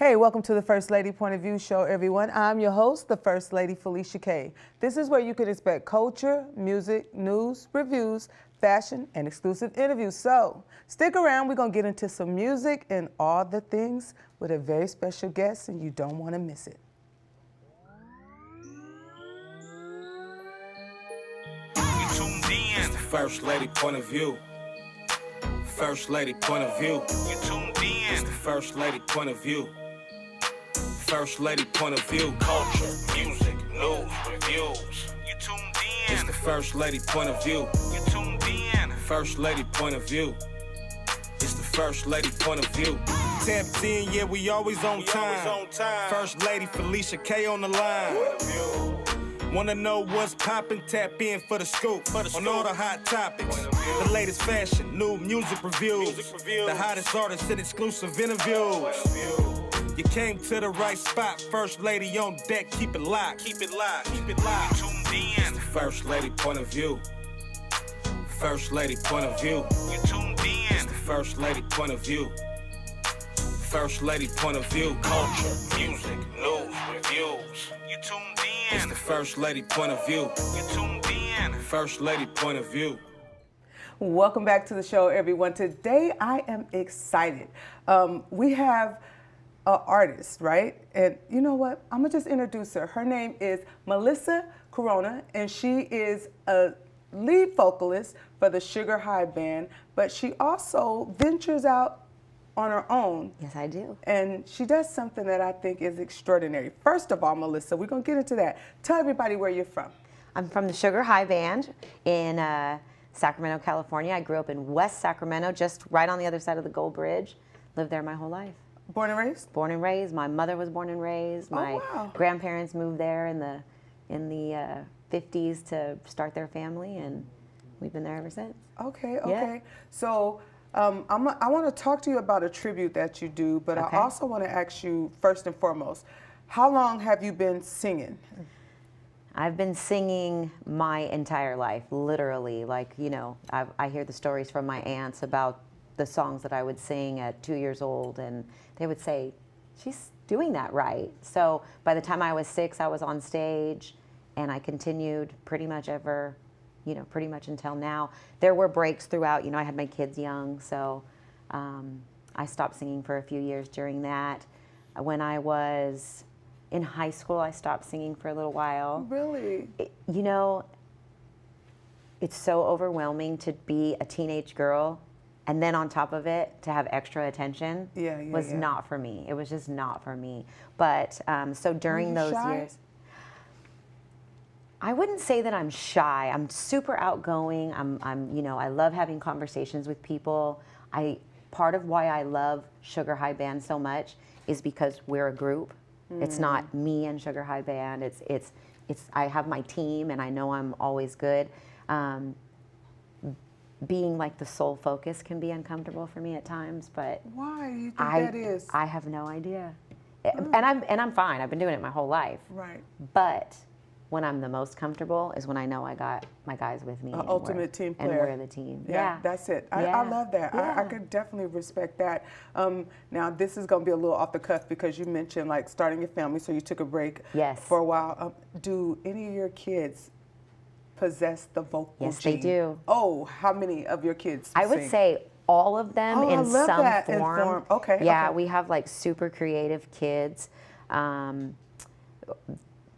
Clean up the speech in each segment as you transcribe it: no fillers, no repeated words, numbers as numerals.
Hey, welcome to the First Lady Point of View show, everyone. I'm your host, the First Lady Felicia K. This is where you can expect culture, music, news, reviews, fashion, and exclusive interviews. So stick around. We're going to get into some music and all the things with a very special guest, and you don't want to miss it. You tuned in. It's the First Lady Point of View. First Lady Point of View. You tuned in. It's the First Lady Point of View. First Lady Point of View. Culture, music, news, reviews. You tuned in. It's the First Lady Point of View. You tuned in. First Lady Point of View. It's the First Lady Point of View. Tapped in, yeah, we always on time. First Lady Felicia K on the line. Wanna know what's poppin'? Tap in for the scoop. On all the hot topics. The latest fashion, new music reviews. The hottest artists and exclusive interviews. You came to the right spot. First Lady on deck, keep it locked. Keep it locked. Keep it locked. You tuned in. It's the First Lady Point of View. First Lady Point of View. You tuned in. It's the First Lady Point of View. First Lady Point of View. Culture, music, news, reviews. You tuned in. It's the First Lady Point of View. You tuned in. First Lady Point of View. Welcome back to the show, everyone. Today, I am excited. We have an artist, right? And you know what? I'm gonna just introduce her. Her name is Melissa Corona, and she is a lead vocalist for the Sugar High Band, but she also ventures out on her own. Yes, I do. And she does something that I think is extraordinary. First of all, Melissa, we're gonna get into that. Tell everybody where you're from. I'm from the Sugar High Band in Sacramento, California. I grew up in West Sacramento, just right on the other side of the Gold Bridge. Lived there my whole life. Born and raised? Born and raised. My mother was born and raised. My wow. grandparents moved there in the 50s to start their family, and we've been there ever since. Okay. Yeah. So I want to talk to you about a tribute that you do, but Okay. I also want to ask you first and foremost, how long have you been singing? I've been singing my entire life, literally. Like, you know, I hear the stories from my aunts about the songs that I would sing at 2 years old, and they would say, she's doing that right. So by the time I was 6, I was on stage, and I continued pretty much pretty much until now. There were breaks throughout, you know, I had my kids young, so I stopped singing for a few years during that. When I was in high school, I stopped singing for a little while. Really? You know, it's so overwhelming to be a teenage girl, and then on top of it, to have extra attention was not for me. It was just not for me. But so during those years, I wouldn't say that I'm shy. I'm super outgoing. You know, I love having conversations with people. Part of why I love Sugar High Band so much is because we're a group. It's not me and Sugar High Band. It's I have my team, and I know I'm always good. Being like the sole focus can be uncomfortable for me at times, but why do you think that is? I have no idea. And I'm fine. I've been doing it my whole life. Right. But when I'm the most comfortable is when I know I got my guys with me. Ultimate team player. And we're the team. Yeah. That's it. I love that. Yeah. I could definitely respect that. Now, this is going to be a little off the cuff because you mentioned like starting your family, so you took a break for a while. Do any of your kids possess the vocal Yes, gene? they do. Oh, how many of your kids I would say all of them in some form. Okay. Yeah, okay. we have like super creative kids.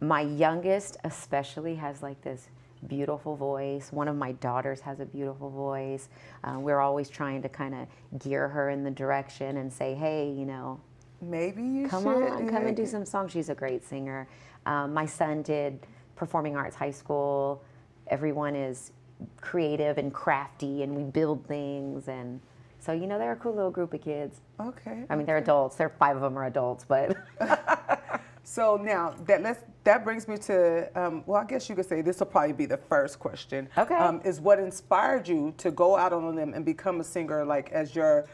My youngest especially has like this beautiful voice. One of my daughters has a beautiful voice. We're always trying to kind of gear her in the direction and say, hey, you know, maybe you come and do some songs. She's a great singer. My son did Performing Arts High School. Everyone is creative and crafty, and we build things, and so, you know, they're a cool little group of kids. Okay. I mean, they're adults. 5 of them are adults, but. So now that brings me to, well, I guess you could say this will probably be the first question. Okay. Is what inspired you to go out on them and become a singer, like as your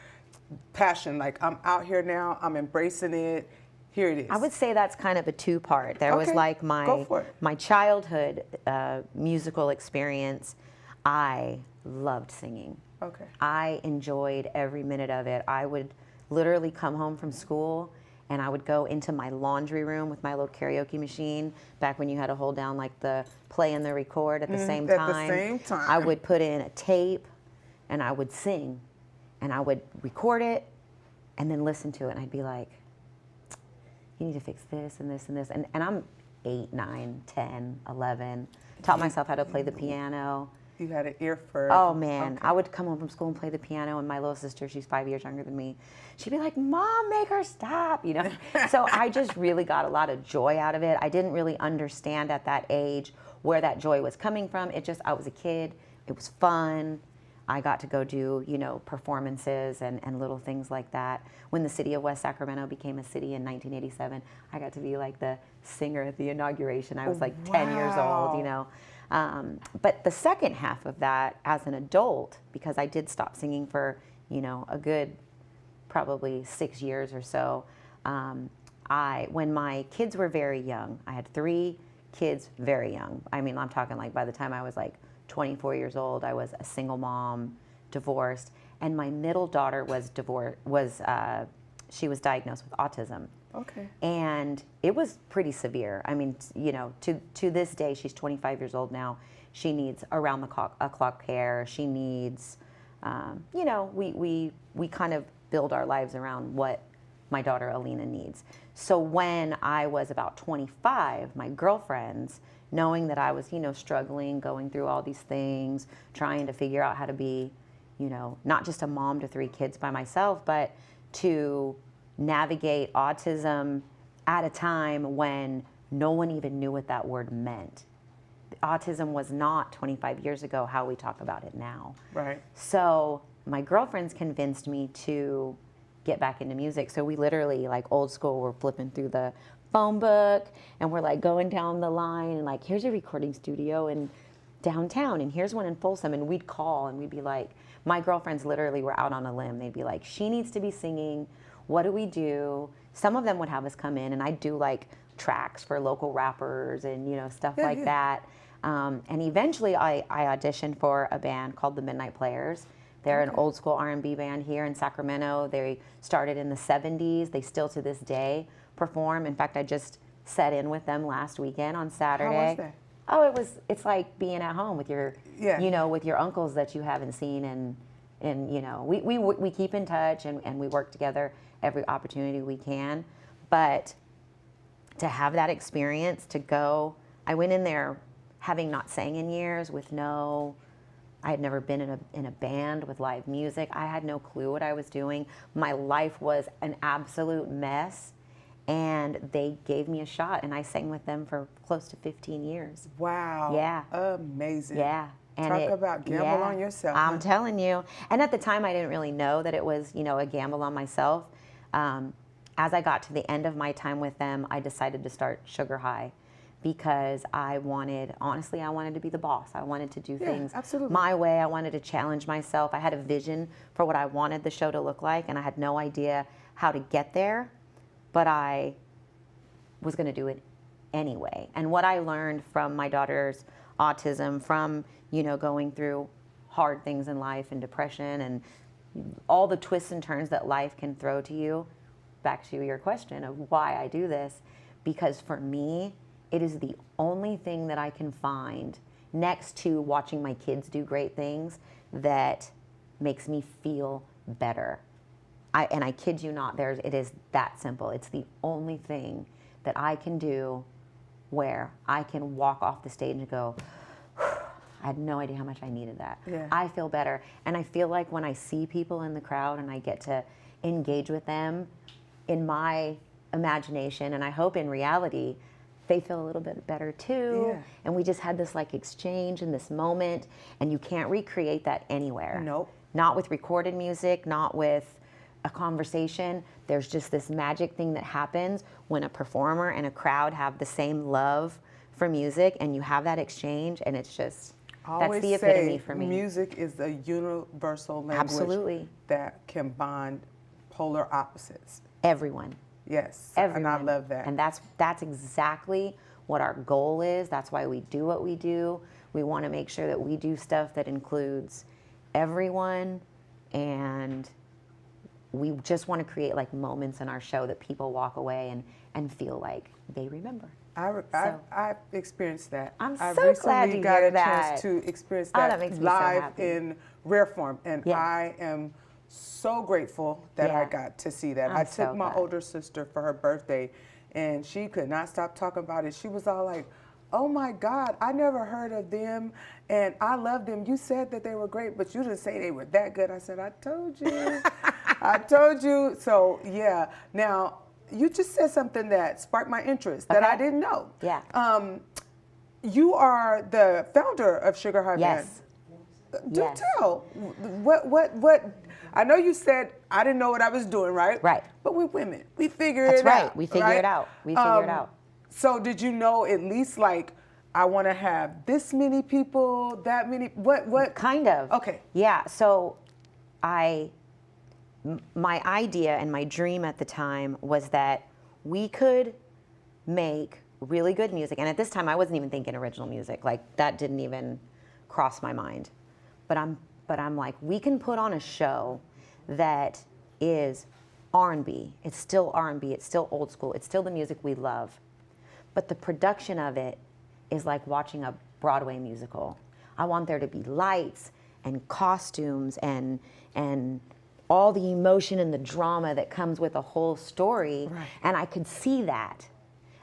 passion? Like, I'm out here now, I'm embracing it. Here it is. I would say that's kind of a two-part. There was like my childhood musical experience. I loved singing. Okay. I enjoyed every minute of it. I would literally come home from school and I would go into my laundry room with my little karaoke machine, back when you had to hold down like the play and the record at the same time. At the same time. I would put in a tape and I would sing and I would record it and then listen to it, and I'd be like, you need to fix this and this and this. And I'm 8, 9, 10, 11. Taught myself how to play the piano. You had an ear for it. Oh, man. Okay. I would come home from school and play the piano, and my little sister, she's 5 years younger than me, she'd be like, Mom, make her stop, you know? So I just really got a lot of joy out of it. I didn't really understand at that age where that joy was coming from. I was a kid. It was fun. I got to go do, you know, performances and little things like that. When the city of West Sacramento became a city in 1987, I got to be like the singer at the inauguration. I was like 10 years old, you know. But the second half of that as an adult, because I did stop singing for, you know, a good probably 6 years or so, when my kids were very young, I had 3 kids very young. I mean, I'm talking like by the time I was like 24 years old, I was a single mom, divorced, and my middle daughter she was diagnosed with autism. Okay. And it was pretty severe. I mean, you know, to this day, she's 25 years old now. She needs around the clock care. She needs, you know, we kind of build our lives around what my daughter Alina needs. So when I was about 25, my girlfriends, knowing that I was, you know, struggling, going through all these things, trying to figure out how to be, you know, not just a mom to 3 kids by myself, but to navigate autism at a time when no one even knew what that word meant. Autism was not 25 years ago how we talk about it now. Right. So my girlfriends convinced me to get back into music. So we literally, like old school, we're flipping through the phone book and we're like going down the line and like, here's a recording studio in downtown and here's one in Folsom, and we'd call and we'd be like, my girlfriends literally were out on a limb. They'd be like, she needs to be singing. What do we do? Some of them would have us come in and I'd do like tracks for local rappers and, you know, stuff like that. And eventually I auditioned for a band called the Midnight Players. They're an old school R&B band here in Sacramento. They started in the 70s. They still to this day perform. In fact, I just set in with them last weekend on Saturday. How was that? Oh, it's like being at home with your, you know, with your uncles that you haven't seen, and you know, we keep in touch and we work together every opportunity we can. But to have that experience, to go, I went in there having not sang in years, I had never been in a band with live music. I had no clue what I was doing. My life was an absolute mess. And they gave me a shot, and I sang with them for close to 15 years. Wow. Yeah. Amazing. Yeah. And Talk about gamble on yourself. I'm telling you. And at the time, I didn't really know that it was, you know, a gamble on myself. As I got to the end of my time with them, I decided to start Sugar High because honestly, I wanted to be the boss. I wanted to do things my way. I wanted to challenge myself. I had a vision for what I wanted the show to look like, and I had no idea how to get there. But I was going to do it anyway. And what I learned from my daughter's autism, from, you know, going through hard things in life and depression and all the twists and turns that life can throw to you, back to your question of why I do this, because for me, it is the only thing that I can find next to watching my kids do great things that makes me feel better. And I kid you not, it is that simple. It's the only thing that I can do where I can walk off the stage and go, I had no idea how much I needed that. Yeah. I feel better. And I feel like when I see people in the crowd and I get to engage with them, in my imagination, and I hope in reality, they feel a little bit better too. Yeah. And we just had this like exchange in this moment, and you can't recreate that anywhere. Nope. Not with recorded music, not with a conversation. There's just this magic thing that happens when a performer and a crowd have the same love for music, and you have that exchange, and it's just, that's the epitome for me. Music is a universal language that can bond polar opposites. Everyone. Yes, Everyone. And I love that. And that's exactly what our goal is. That's why we do what we do. We want to make sure that we do stuff that includes everyone, and we just want to create like moments in our show that people walk away and feel like they remember. I've experienced that. I'm I've so glad recently you got hear a chance that. to experience Oh, that, that makes me so live happy. in rare form, and Yeah. I am so grateful that I Yeah. got to see that. I'm I so took my glad. older sister for her birthday, and she could not stop talking about it. She was all like, "Oh my God, I never heard of them, and I love them. You said that they were great, but you didn't say they were that good." I said, "I told you, I told you." So yeah. Now you just said something that sparked my interest that I Okay. didn't know. Yeah. You are the founder of Sugar High Yes. Band. Do Yes. tell. What? I know you said I didn't know what I was doing, right? Right. But we're women. We figure That's it right. out. We figure it out. We figure it out. So did you know at least like I want to have this many people, that many? What? Kind of. Okay. Yeah. So my idea and my dream at the time was that we could make really good music. And at this time, I wasn't even thinking original music. Like that didn't even cross my mind. But I'm like, we can put on a show that is R&B. It's still R&B. It's still old school. It's still the music we love. But the production of it is like watching a Broadway musical. I want there to be lights and costumes and all the emotion and the drama that comes with a whole story. Right. And I could see that.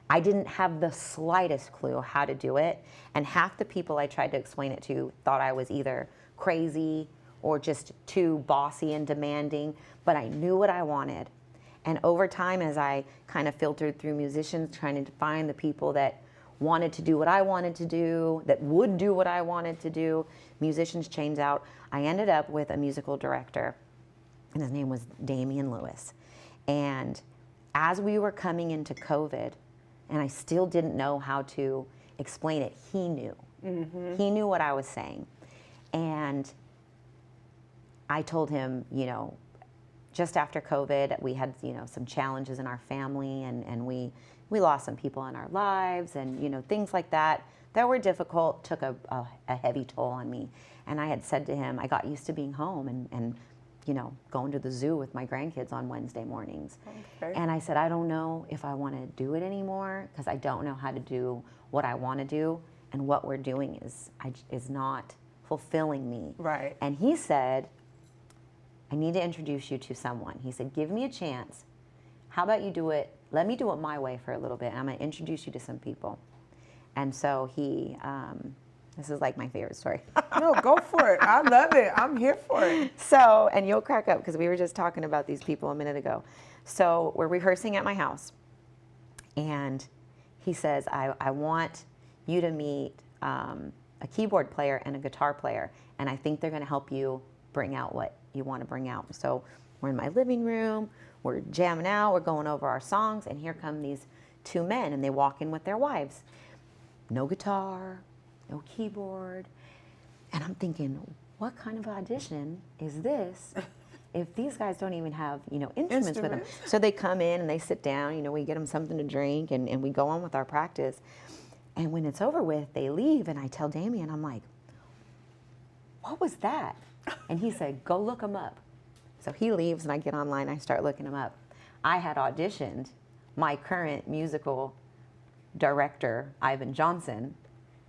I didn't have the slightest clue how to do it. And half the people I tried to explain it to thought I was either crazy or just too bossy and demanding, but I knew what I wanted. And over time, as I kind of filtered through musicians, trying to find the people that wanted to do what I wanted to do, that would do what I wanted to do, musicians changed out. I ended up with a musical director, and his name was Damian Lewis. And as we were coming into COVID, and I still didn't know how to explain it, he knew. Mm-hmm. He knew what I was saying. And I told him, just after COVID, we had, some challenges in our family, and we lost some people in our lives, and, things like that were difficult, took a heavy toll on me. And I had said to him, I got used to being home and going to the zoo with my grandkids on Wednesday mornings. Okay. And I said, I don't know if I want to do it anymore because I don't know how to do what I want to do, and what we're doing is not fulfilling me. Right. And he said, I need to introduce you to someone. He said, give me a chance. How about you do it, let me do it my way for a little bit, and I'm going to introduce you to some people. And so he, this is like my favorite story. No, go for it. I love it. I'm here for it. So, and you'll crack up because we were just talking about these people a minute ago. So we're rehearsing at my house, and he says, I want you to meet a keyboard player and a guitar player, and I think they're going to help you bring out what you want to bring out. So we're in my living room, we're jamming out, we're going over our songs, and here come these two men, and they walk in with their wives. No guitar, no keyboard. And I'm thinking, what kind of audition is this if these guys don't even have, instruments with them? So they come in and they sit down, we get them something to drink, and we go on with our practice. And when it's over with, they leave, and I tell Damien, I'm like, what was that? And he said, go look them up. So he leaves, and I get online, I start looking them up. I had auditioned my current musical director, Ivan Johnson,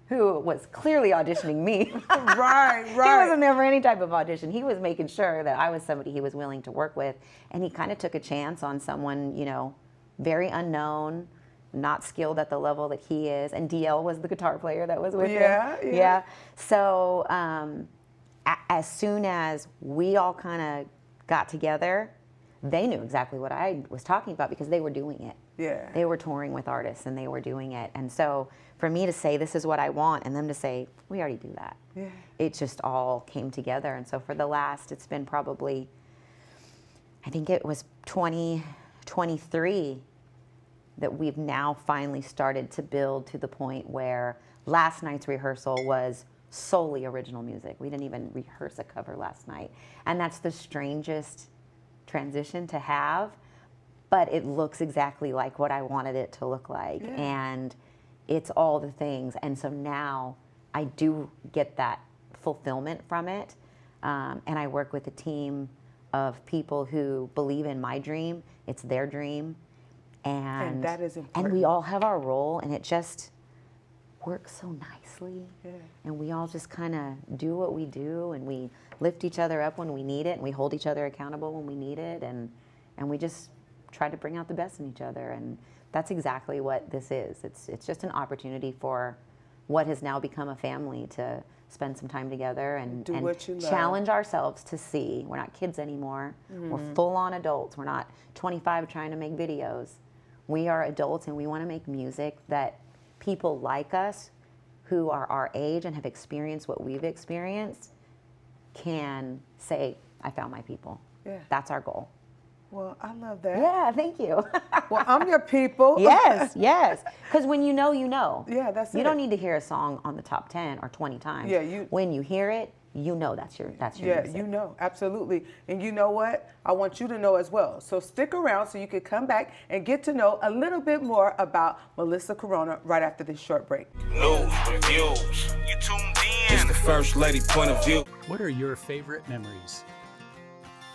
who was clearly auditioning me. Right. He wasn't there for any type of audition. He was making sure that I was somebody he was willing to work with. And he kind of took a chance on someone, very unknown, not skilled at the level that he is. And DL was the guitar player that was with him. Yeah. So as soon as we all kind of got together, they knew exactly what I was talking about because they were doing it. Yeah. They were touring with artists and they were doing it. And so for me to say, this is what I want, and them to say, we already do that. Yeah. It just all came together. And so for the last, it's been probably, I think it was 2023 that we've now finally started to build to the point where last night's rehearsal was solely original music. We didn't even rehearse a cover last night. And that's the strangest transition to have, but it looks exactly like what I wanted it to look like. Yeah. And it's all the things. And so now I do get that fulfillment from it. And I work with a team of people who believe in my dream. It's their dream. And that is important. And we all have our role, and it just works so nicely. Yeah. And we all just kind of do what we do, and we lift each other up when we need it, and we hold each other accountable when we need it, and we just try to bring out the best in each other. And that's exactly what this is. It's just an opportunity for what has now become a family to spend some time together and do what you love. Challenge ourselves to see. We're not kids anymore. We're full-on adults. We're not 25 trying to make videos. We are adults, and we want to make music that people like us, who are our age and have experienced what we've experienced, can say, I found my people. Yeah. That's our goal. Well, I love that. Yeah, thank you. Well, I'm your people. Yes, yes. Because when you know, you know. Yeah, that's it. You don't need to hear a song on the top 10 or 20 times. Yeah, when you hear it, you know that's your Yeah, music. you know, absolutely. And you know what? I want you to know as well. So stick around so you can come back and get to know a little bit more about Melissa Corona right after this short break. News, reviews. You tuned in. It's the First Lady point of view. What are your favorite memories?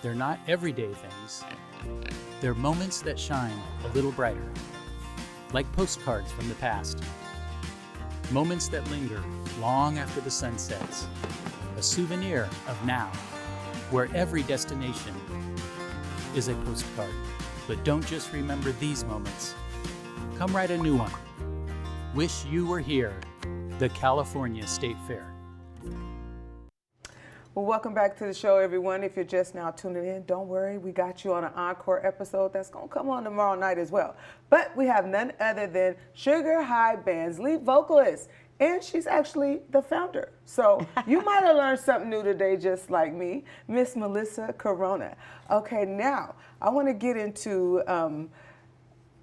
They're not everyday things. They're moments that shine a little brighter, like postcards from the past. Moments that linger long after the sun sets. A souvenir of now, where every destination is a postcard. But don't just remember these moments. Come write a new one. Wish you were here. The California State Fair. Well, welcome back to the show, everyone. If you're just now tuning in, don't worry. We got you on an encore episode that's going to come on tomorrow night as well. But we have none other than Sugar High Band's lead vocalist, and she's actually the founder. So you might have learned something new today, just like me, Miss Melissa Corona. Okay, now I want to get into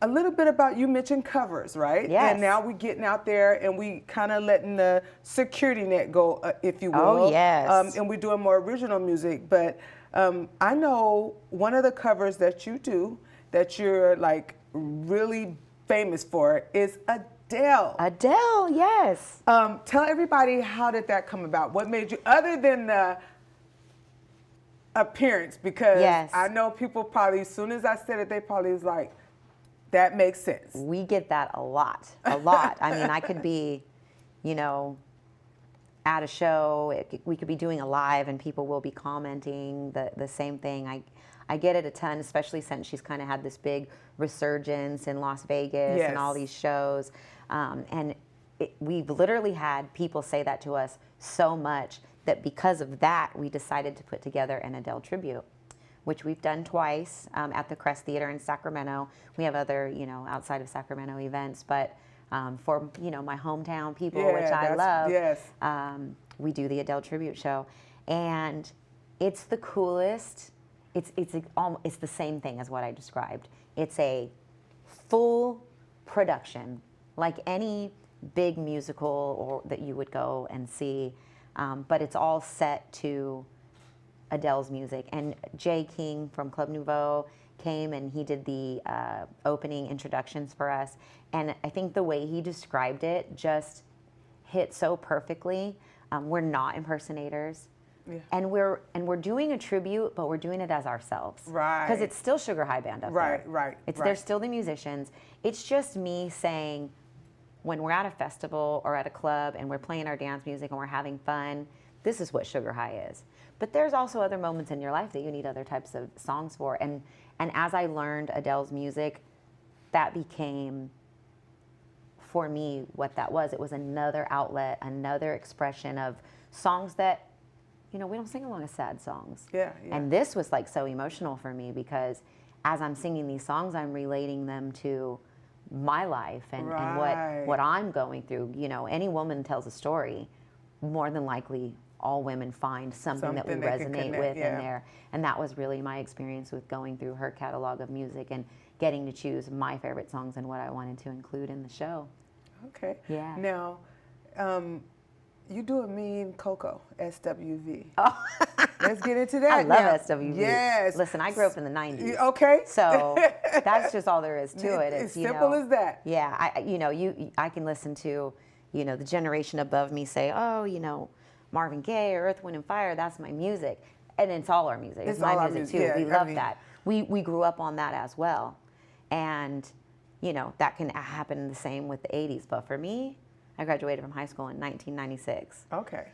a little bit about, you mentioned covers, right? Yes. And now we're getting out there and we kind of letting the security net go, if you will. Oh, yes. And we're doing more original music. But I know one of the covers that you do that you're like really famous for is Adele. Adele, yes. Tell everybody, how did that come about? What made you, other than the appearance? Because Yes. I know people probably, as soon as I said it, they probably was like, that makes sense. We get that a lot, a lot. I mean, I could be, you know, at a show, we could be doing a live and people will be commenting the same thing. I get it a ton, especially since she's kind of had this big resurgence in Las Vegas Yes. and all these shows. We've literally had people say that to us so much that because of that, we decided to put together an Adele tribute, which we've done twice at the Crest Theater in Sacramento. We have other, you know, outside of Sacramento events, but for, you know, my hometown people, Yeah, which I that's- love, yes. we do the Adele tribute show. And it's the coolest. It's the same thing as what I described. It's a full production, like any big musical or that you would go and see, but it's all set to Adele's music. And Jay King from Club Nouveau came and he did the opening introductions for us. And I think the way he described it just hit so perfectly. We're not impersonators. Yeah. And we're doing a tribute, but we're doing it as ourselves. Right. Because it's still Sugar High Band up Right, there. right, It's right. They're still the musicians. It's just me saying, when we're at a festival or at a club and we're playing our dance music and we're having fun, this is what Sugar High is. But there's also other moments in your life that you need other types of songs for. And as I learned Adele's music, that became, for me, what that was. It was another outlet, another expression of songs that, you know, we don't sing along as sad songs. Yeah, yeah. And this was like so emotional for me because as I'm singing these songs, I'm relating them to my life and Right. what I'm going through. You know, any woman tells a story, more than likely all women find something that we Something they can resonate connect, with yeah. in there. And that was really my experience with going through her catalog of music and getting to choose my favorite songs and what I wanted to include in the show. Okay. Yeah. Now, you do a mean Coco, SWV. Oh. Let's get into that I love now. SWV. Yes. Listen, I grew up in the 90s. Okay. So that's just all there is to it. It's you simple know, as that. Yeah, I can listen to, you know, the generation above me say, oh, you know, Marvin Gaye or Earth, Wind and Fire, that's my music. and it's all our music. It's It's my all our music music, too. yeah, We I love mean- that. We grew up on that as well, and you know that can happen the same with the '80s. But for me, I graduated from high school in 1996. Okay.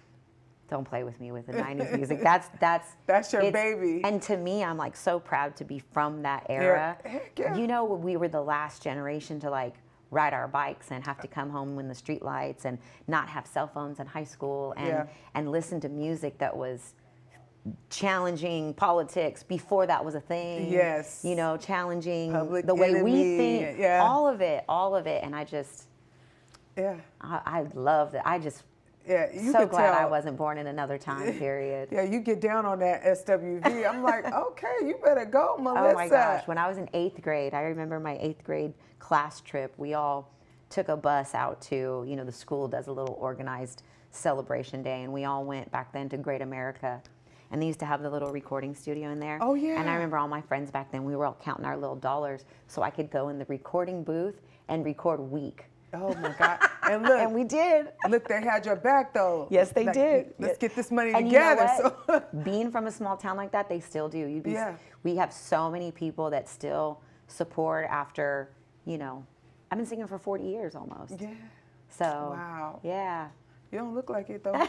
Don't play with me with the '90s music. That's your baby. And to me, I'm like so proud to be from that era. Heck yeah. You know, we were the last generation to like ride our bikes and have to come home when the street lights and not have cell phones in high school and listen to music that was challenging politics before that was a thing. Yes. You know, challenging Public the way we Enemy, think. yeah. All of it. And Yeah. I love that. Yeah. You So could glad tell. I wasn't born in another time period. Yeah, you get down on that SWV. I'm like, okay, you better go, Melissa. Oh my gosh, when I was in 8th grade, I remember my 8th grade class trip. We all took a bus out to, you know, the school does a little organized celebration day, and we all went back then to Great America. And they used to have the little recording studio in there. Oh, yeah. And I remember all my friends back then, we were all counting our little dollars so I could go in the recording booth and record Week. Oh my God. And look, And we did. look, they had your back though. Yes, they Like, did. Let's get this money And you know together. what? Being from a small town like that, they still do. Yeah. We have so many people that still support after, you know, I've been singing for 40 years almost. Yeah. So, Wow. yeah. You don't look like it though.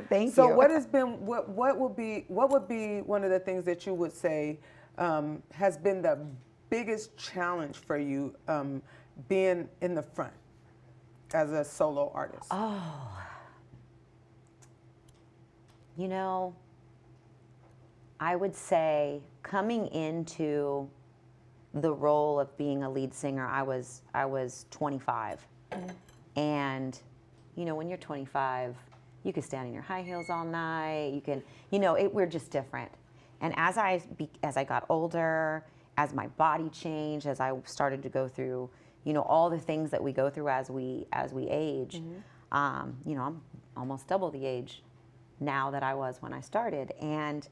Thank you. So what has been what would be one of the things that you would say has been the biggest challenge for you being in the front as a solo artist? You know, I would say coming into the role of being a lead singer, I was 25. And, you know, when you're 25, you can stand in your high heels all night. You can, you know, we're just different. And as I got older, as my body changed, as I started to go through, you know, all the things that we go through as we age, you know, I'm almost double the age now that I was when I started. And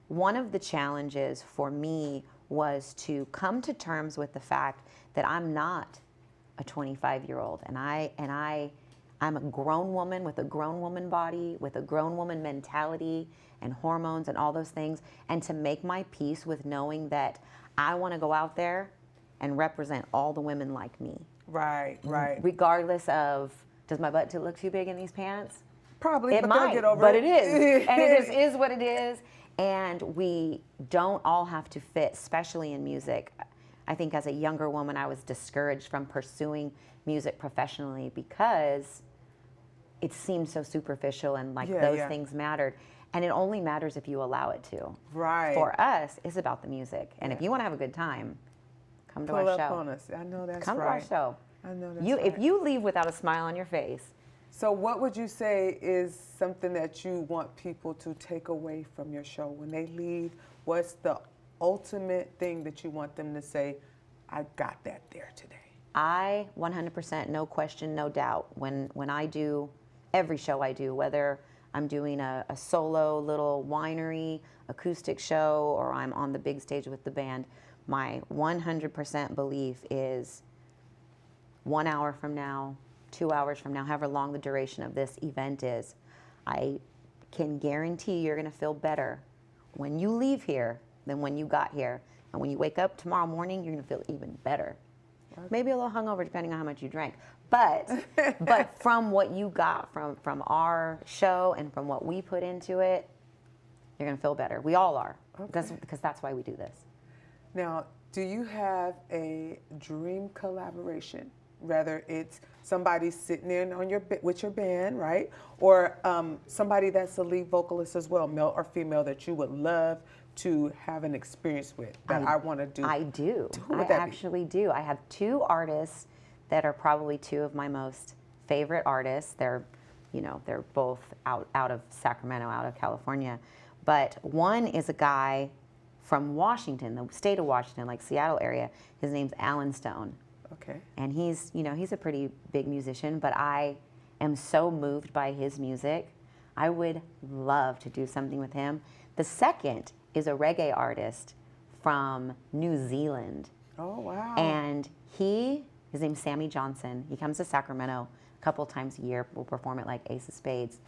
one of the challenges for me was to come to terms with the fact that I'm not a 25-year-old, and I'm a grown woman with a grown woman body, with a grown woman mentality and hormones and all those things, and to make my peace with knowing that I want to go out there and represent all the women like me. Right, right. Regardless of, does my butt look too big in these pants? Probably, It but they'll might, get over but it. it is. And it is what it is. And we don't all have to fit, especially in music. I think as a younger woman, I was discouraged from pursuing music professionally because it seemed so superficial and like those things mattered. And it only matters if you allow it to. Right. For us, it's about the music. And if you want to have a good time, come to Pull our up show. on us. I know that's Come right. to our show. I know that's If right. you leave without a smile on your face, So what would you say is something that you want people to take away from your show when they leave? What's the ultimate thing that you want them to say, I got that there today? I 100%, no question, no doubt, when I do every show I do, whether I'm doing a solo little winery acoustic show or I'm on the big stage with the band, my 100% belief is 1 hour from now, 2 hours from now, however long the duration of this event is, I can guarantee you're going to feel better when you leave here than when you got here. And when you wake up tomorrow morning, you're going to feel even better. Maybe a little hungover depending on how much you drank. But from what you got from our show and from what we put into it, you're going to feel better. We all are. Okay. Because that's why we do this. Now, do you have a dream collaboration? Whether it's somebody sitting in on with your band, right? Or somebody that's a lead vocalist as well, male or female, that you would love to have an experience with, that I want to do. I do. Who would I that be? actually do. I have 2 artists that are probably 2 of my most favorite artists. They're, you know, they're both out of Sacramento, out of California. But one is a guy from Washington, the state of Washington, like Seattle area. His name's Alan Stone. Okay. And he's, you know, he's a pretty big musician, but I am so moved by his music. I would love to do something with him. The second is a reggae artist from New Zealand. Oh, wow. And his name's Sammy Johnson. He comes to Sacramento a couple times a year. We'll perform at like Ace of Spades.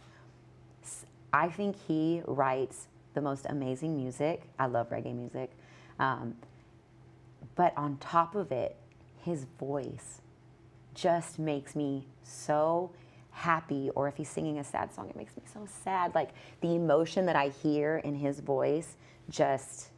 I think he writes the most amazing music. I love reggae music. But on top of it, his voice just makes me so happy. Or if he's singing a sad song, it makes me so sad. Like the emotion that I hear in his voice just,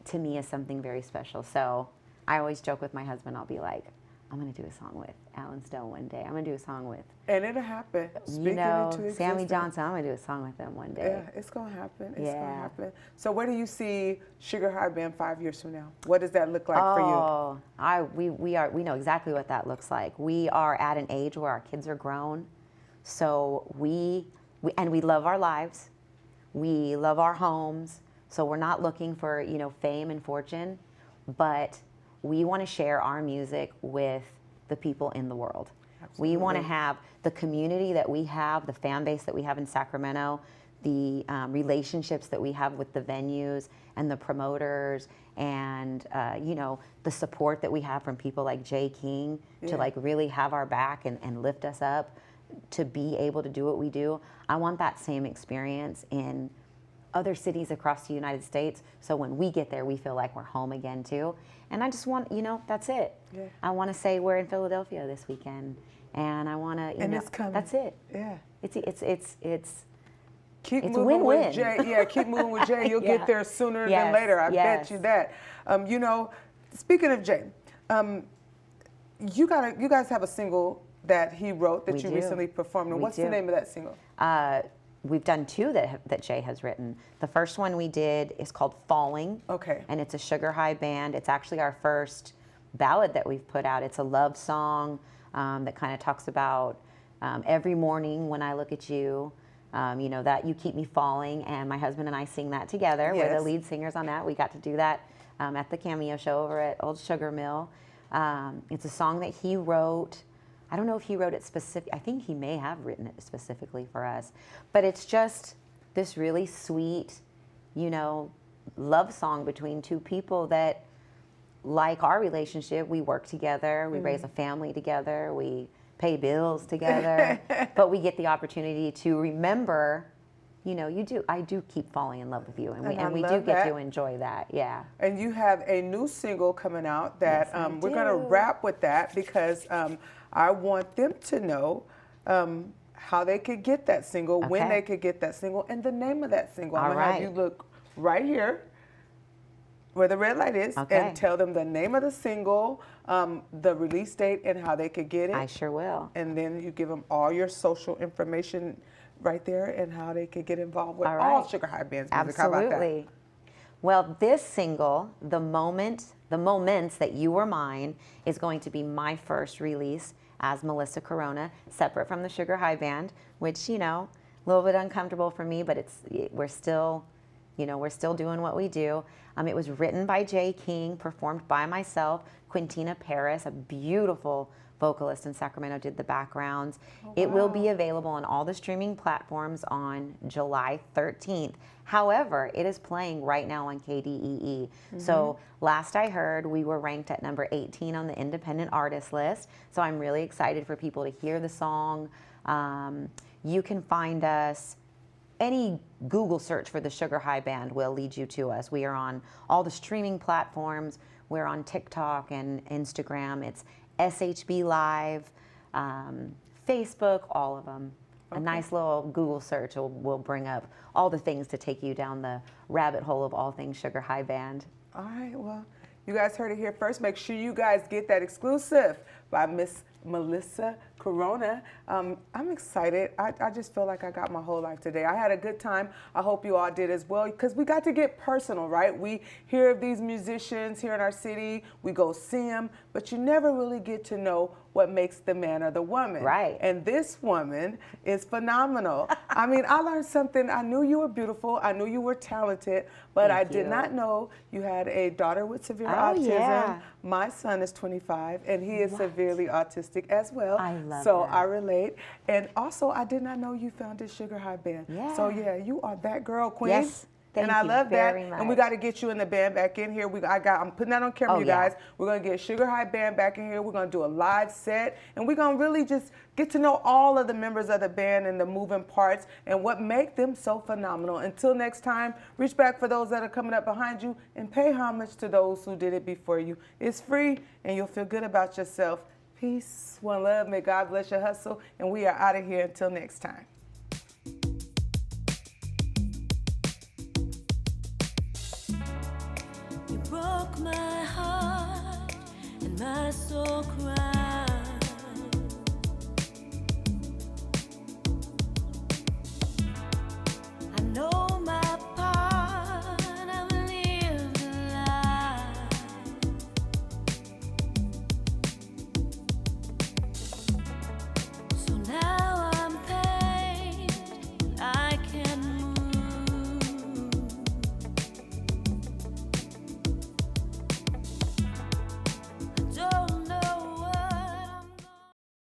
to me, is something very special. So I always joke with my husband, I'll be like, I'm going to do a song with Alan Stone one day. I'm going to do a song with, And it'll happen. you know, Sammy Johnson. I'm going to do a song with them one day. Yeah, it's going to happen. It's going Yeah. to happen. So where do you see Sugar High Band 5 years from now? What does that look like for you? We know exactly what that looks like. We are at an age where our kids are grown. So we love our lives. We love our homes. So we're not looking for, you know, fame and fortune, but we want to share our music with the people in the world. Absolutely. We want to have the community that we have, the fan base that we have in Sacramento, the relationships that we have with the venues and the promoters, and you know, the support that we have from people like Jay King to like really have our back and lift us up to be able to do what we do. I want that same experience in other cities across the United States, so when we get there, we feel like we're home again too. And I just want, you know, that's it. Yeah. I want to say we're in Philadelphia this weekend, and I want to, you know, it's coming. that's it. Yeah. Keep It's moving win-win. with Jay. Yeah, keep moving with Jay. You'll Yeah. get there sooner than Yes, later. I bet yes. you that. You know, speaking of Jay, you guys have a single that he wrote that We you do. recently performed. And We what's do. the name of that single? We've done two that Jay has written. The first one we did is called Falling. Okay. And it's a Sugar High Band. It's actually our first ballad that we've put out. It's a love song that kind of talks about every morning when I look at you, you know, that you keep me falling. And my husband and I sing that together. We're Yes. the lead singers on that. We got to do that at the Cameo show over at Old Sugar Mill. It's a song that he wrote. I don't know if he wrote it specific. I think he may have written it specifically for us, but it's just this really sweet, you know, love song between two people that, like our relationship, we work together, we raise a family together, we pay bills together, but we get the opportunity to remember, you know, I do keep falling in love with you, And I and we do love get that. to enjoy that. Yeah. And you have a new single coming out that Yes, I we're going to do. wrap with that because I want them to know how they could get that single, when Okay. they could get that single, and the name of that single. I'm All going to have right. you look right here where the red light is Okay. and tell them the name of the single, the release date, and how they could get it. I sure will. And then you give them all your social information right there and how they could get involved with All all right. Sugar High Band's music. How about that? Absolutely. Well, this single, The Moments That You Were Mine, is going to be my first release as Melissa Corona, separate from the Sugar High Band, which, you know, a little bit uncomfortable for me, but we're still doing what we do. It was written by Jay King, performed by myself. Quintina Paris, a beautiful vocalist in Sacramento, did the backgrounds. It will be available on all the streaming platforms on July 13th. However, it is playing right now on KDEE. So last I heard, we were ranked at number 18 on the independent artist list. So I'm really excited for people to hear the song. You can find us. Any Google search for the Sugar High Band will lead you to us. We are on all the streaming platforms. We're on TikTok and Instagram. It's SHB Live, Facebook, all of them. A nice little Google search will bring up all the things to take you down the rabbit hole of all things Sugar High Band. All right, well, you guys heard it here first. Make sure you guys get that exclusive by Miss Melissa Corona. I'm excited. I just feel like I got my whole life today. I had a good time. I hope you all did as well, because we got to get personal, right? We hear of these musicians here in our city. We go see them, but you never really get to know what makes the man or the woman. Right. And this woman is phenomenal. I mean, I learned something. I knew you were beautiful. I knew you were talented, but I Thank did you. not know you had a daughter with severe Oh, autism. yeah. My son is 25, and he is severely autistic as well. I love so that. I relate. And also, I did not know you founded Sugar High Band. Yeah. So yeah, you are that girl, queen. Yes, Thank and I you love very that. And we much. got to get you in the band back in here. I'm putting that on camera, Oh, you yeah. guys. We're going to get Sugar High Band back in here. We're going to do a live set, and we're going to really just get to know all of the members of the band and the moving parts and what make them so phenomenal. Until next time, reach back for those that are coming up behind you and pay homage to those who did it before you. It's free, and you'll feel good about yourself. Peace, one love. May God bless your hustle, and we are out of here until next time. You broke my heart and my soul cried.